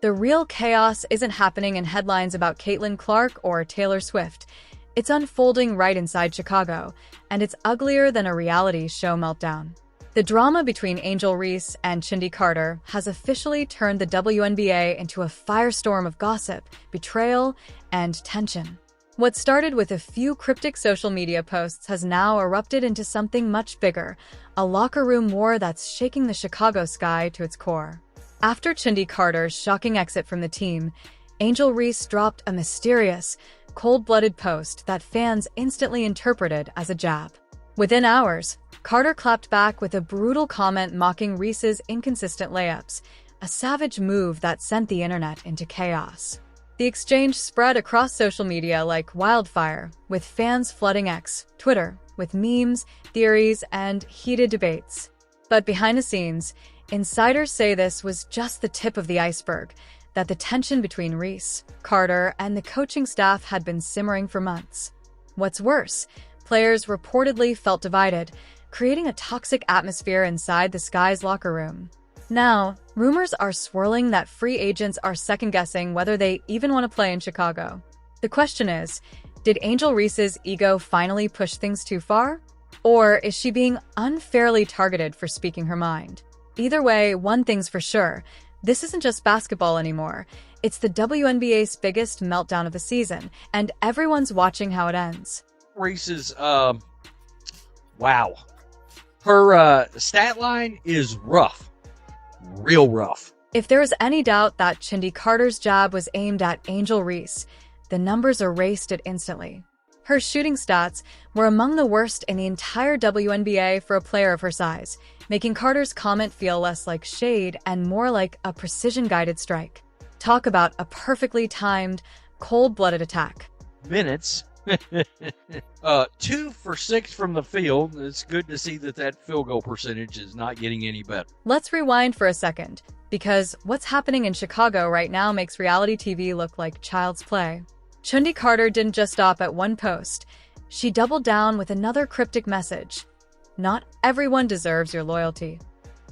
The real chaos isn't happening in headlines about Caitlin Clark or Taylor Swift. It's unfolding right inside Chicago, and it's uglier than a reality show meltdown. The drama between Angel Reese and Chennedy Carter has officially turned the WNBA into a firestorm of gossip, betrayal, and tension. What started with a few cryptic social media posts has now erupted into something much bigger, a locker room war that's shaking the Chicago sky to its core. After Chennedy Carter's shocking exit from the team, Angel Reese dropped a mysterious, cold-blooded post that fans instantly interpreted as a jab. Within hours, Carter clapped back with a brutal comment mocking Reese's inconsistent layups, a savage move that sent the internet into chaos. The exchange spread across social media like wildfire, with fans flooding X, Twitter, with memes, theories, and heated debates. But behind the scenes, insiders say this was just the tip of the iceberg, that the tension between Reese, Carter, and the coaching staff had been simmering for months. What's worse, players reportedly felt divided, creating a toxic atmosphere inside the Sky's locker room. Now, rumors are swirling that free agents are second-guessing whether they even want to play in Chicago. The question is, did Angel Reese's ego finally push things too far? Or is she being unfairly targeted for speaking her mind? Either way, one thing's for sure, this isn't just basketball anymore. It's the WNBA's biggest meltdown of the season, and everyone's watching how it ends. Reese's, wow. Her stat line is rough. Real rough. If there was any doubt that Chennedy Carter's jab was aimed at Angel Reese, the numbers erased it instantly. Her shooting stats were among the worst in the entire WNBA for a player of her size, making Carter's comment feel less like shade and more like a precision-guided strike. Talk about a perfectly timed, cold-blooded attack. Minutes. 2 for 6 from the field. It's good to see that field goal percentage is not getting any better. Let's rewind for a second, because what's happening in Chicago right now makes reality TV look like child's play. Chennedy Carter didn't just stop at one post. She doubled down with another cryptic message. Not everyone deserves your loyalty.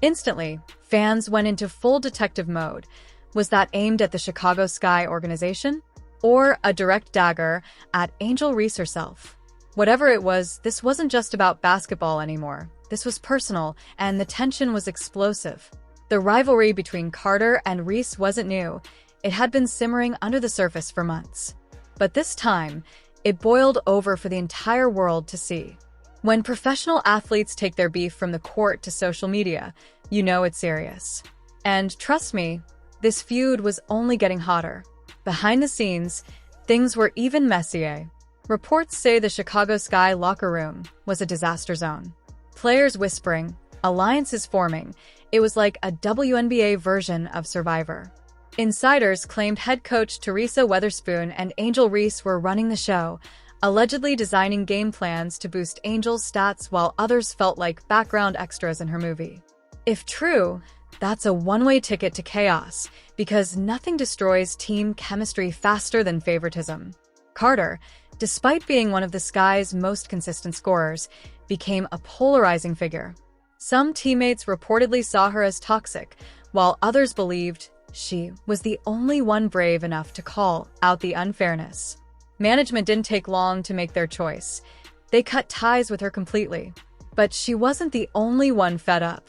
Instantly, fans went into full detective mode. Was that aimed at the Chicago Sky organization? Or a direct dagger at Angel Reese herself? Whatever it was, this wasn't just about basketball anymore. This was personal, and the tension was explosive. The rivalry between Carter and Reese wasn't new. It had been simmering under the surface for months. But this time, it boiled over for the entire world to see. When professional athletes take their beef from the court to social media, you know it's serious. And trust me, this feud was only getting hotter. Behind the scenes, things were even messier. Reports say the Chicago Sky locker room was a disaster zone. Players whispering, alliances forming. It was like a WNBA version of Survivor. Insiders claimed head coach Teresa Weatherspoon and Angel Reese were running the show, allegedly designing game plans to boost Angel's stats while others felt like background extras in her movie. If true, that's a one-way ticket to chaos, because nothing destroys team chemistry faster than favoritism. Carter, despite being one of the Sky's most consistent scorers, became a polarizing figure. Some teammates reportedly saw her as toxic, while others believed she was the only one brave enough to call out the unfairness. Management didn't take long to make their choice. They cut ties with her completely. But she wasn't the only one fed up.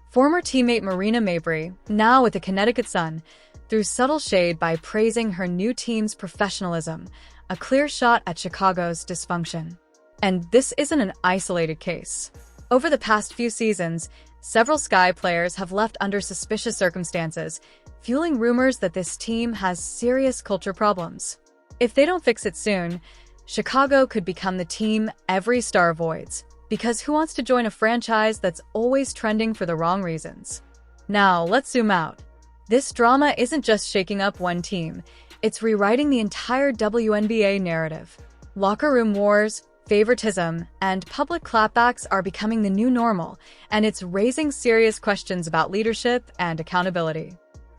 Former teammate Marina Mabrey, now with the Connecticut Sun, threw subtle shade by praising her new team's professionalism, a clear shot at Chicago's dysfunction. And this isn't an isolated case. Over the past few seasons, several Sky players have left under suspicious circumstances, fueling rumors that this team has serious culture problems. If they don't fix it soon, Chicago could become the team every star avoids. Because who wants to join a franchise that's always trending for the wrong reasons? Now, let's zoom out. This drama isn't just shaking up one team, it's rewriting the entire WNBA narrative. Locker room wars, favoritism, and public clapbacks are becoming the new normal, and it's raising serious questions about leadership and accountability.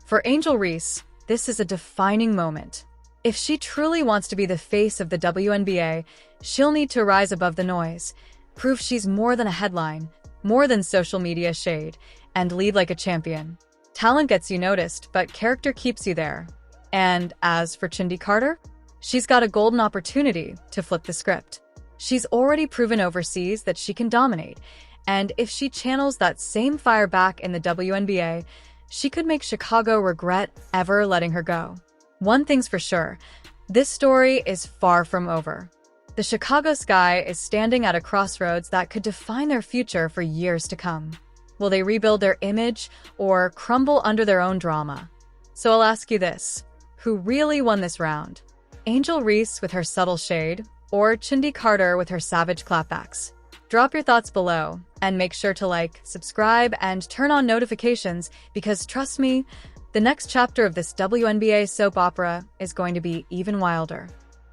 For Angel Reese, this is a defining moment. If she truly wants to be the face of the WNBA, she'll need to rise above the noise, prove she's more than a headline, more than social media shade, and lead like a champion. Talent gets you noticed, but character keeps you there. And as for Chennedy Carter, she's got a golden opportunity to flip the script. She's already proven overseas that she can dominate, and if she channels that same fire back in the WNBA, she could make Chicago regret ever letting her go. One thing's for sure, this story is far from over. The Chicago Sky is standing at a crossroads that could define their future for years to come. Will they rebuild their image or crumble under their own drama? So I'll ask you this, who really won this round? Angel Reese with her subtle shade, or Chennedy Carter with her savage clapbacks? Drop your thoughts below, and make sure to like, subscribe, and turn on notifications, because trust me, the next chapter of this WNBA soap opera is going to be even wilder.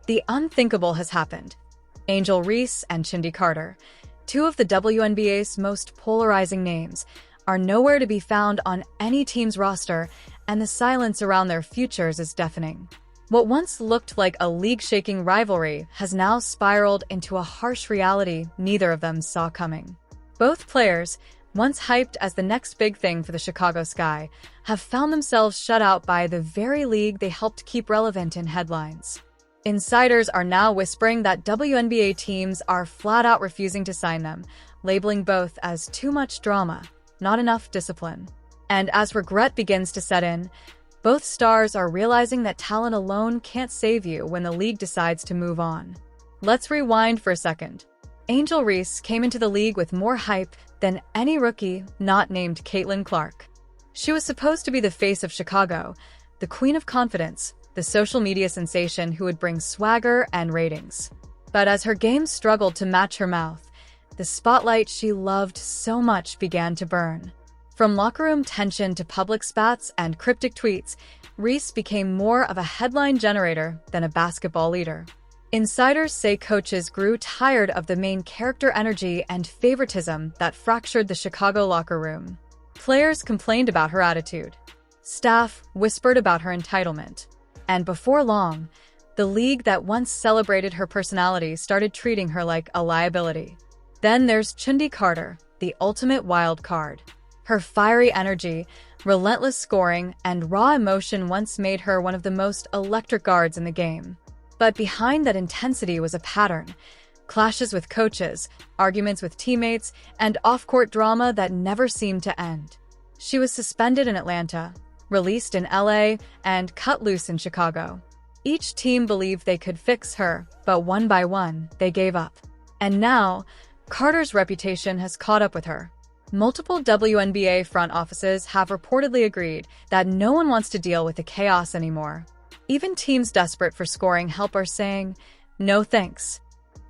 The unthinkable has happened. Angel Reese and Chennedy Carter, two of the WNBA's most polarizing names, are nowhere to be found on any team's roster, and the silence around their futures is deafening. What once looked like a league-shaking rivalry has now spiraled into a harsh reality neither of them saw coming. Both players, once hyped as the next big thing for the Chicago Sky, have found themselves shut out by the very league they helped keep relevant in headlines. Insiders are now whispering that WNBA teams are flat-out refusing to sign them, labeling both as too much drama, not enough discipline. And as regret begins to set in, both stars are realizing that talent alone can't save you when the league decides to move on. Let's rewind for a second. Angel Reese came into the league with more hype than any rookie not named Caitlin Clark. She was supposed to be the face of Chicago, the queen of confidence, the social media sensation who would bring swagger and ratings. But as her game struggled to match her mouth, the spotlight she loved so much began to burn. From locker room tension to public spats and cryptic tweets, Reese became more of a headline generator than a basketball leader. Insiders say coaches grew tired of the main character energy and favoritism that fractured the Chicago locker room. Players complained about her attitude. Staff whispered about her entitlement. And before long, the league that once celebrated her personality started treating her like a liability. Then there's Chennedy Carter, the ultimate wild card. Her fiery energy, relentless scoring, and raw emotion once made her one of the most electric guards in the game. But behind that intensity was a pattern: clashes with coaches, arguments with teammates, and off-court drama that never seemed to end. She was suspended in Atlanta, released in LA, and cut loose in Chicago. Each team believed they could fix her, but one by one, they gave up. And now, Carter's reputation has caught up with her. Multiple WNBA front offices have reportedly agreed that no one wants to deal with the chaos anymore. Even teams desperate for scoring help are saying, no thanks.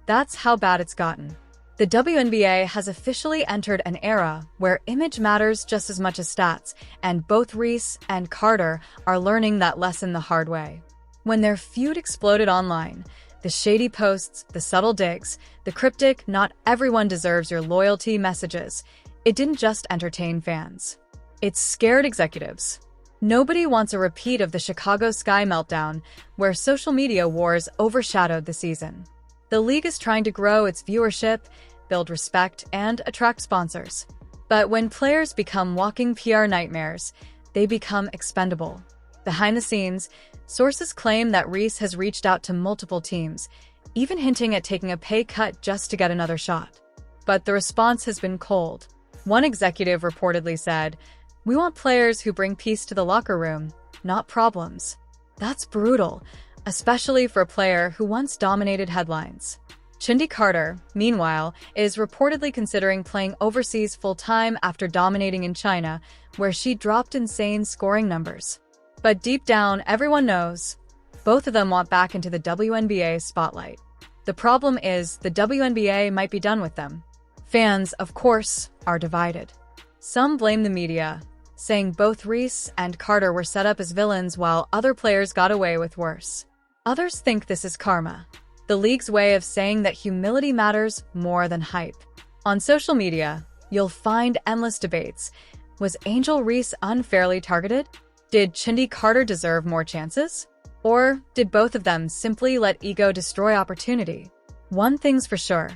That's how bad it's gotten. The WNBA has officially entered an era where image matters just as much as stats, and both Reese and Carter are learning that lesson the hard way. When their feud exploded online, the shady posts, the subtle digs, the cryptic "not everyone deserves your loyalty" messages, it didn't just entertain fans. It scared executives. Nobody wants a repeat of the Chicago Sky meltdown, where social media wars overshadowed the season. The league is trying to grow its viewership, build respect, and attract sponsors. But when players become walking PR nightmares, they become expendable. Behind the scenes, sources claim that Reese has reached out to multiple teams, even hinting at taking a pay cut just to get another shot. But the response has been cold. One executive reportedly said, "We want players who bring peace to the locker room, not problems." That's brutal, especially for a player who once dominated headlines. Chennedy Carter, meanwhile, is reportedly considering playing overseas full-time after dominating in China, where she dropped insane scoring numbers. But deep down, everyone knows, both of them want back into the WNBA spotlight. The problem is the WNBA might be done with them. Fans, of course, are divided. Some blame the media, saying both Reese and Carter were set up as villains while other players got away with worse. Others think this is karma, the league's way of saying that humility matters more than hype. On social media, you'll find endless debates. Was Angel Reese unfairly targeted? Did Chennedy Carter deserve more chances? Or did both of them simply let ego destroy opportunity? One thing's for sure,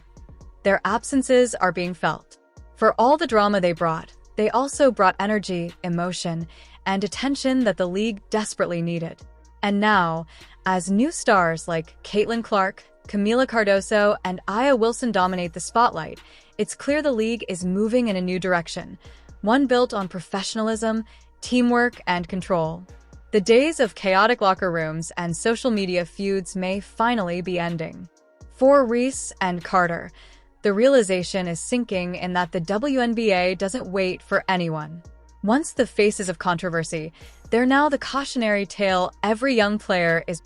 their absences are being felt. For all the drama they brought, they also brought energy, emotion, and attention that the league desperately needed. And now, as new stars like Caitlin Clark, Camila Cardoso, and Aya Wilson dominate the spotlight, it's clear the league is moving in a new direction, one built on professionalism, teamwork, and control. The days of chaotic locker rooms and social media feuds may finally be ending. For Reese and Carter, the realization is sinking in that the WNBA doesn't wait for anyone. Once the faces of controversy, they're now the cautionary tale every young player is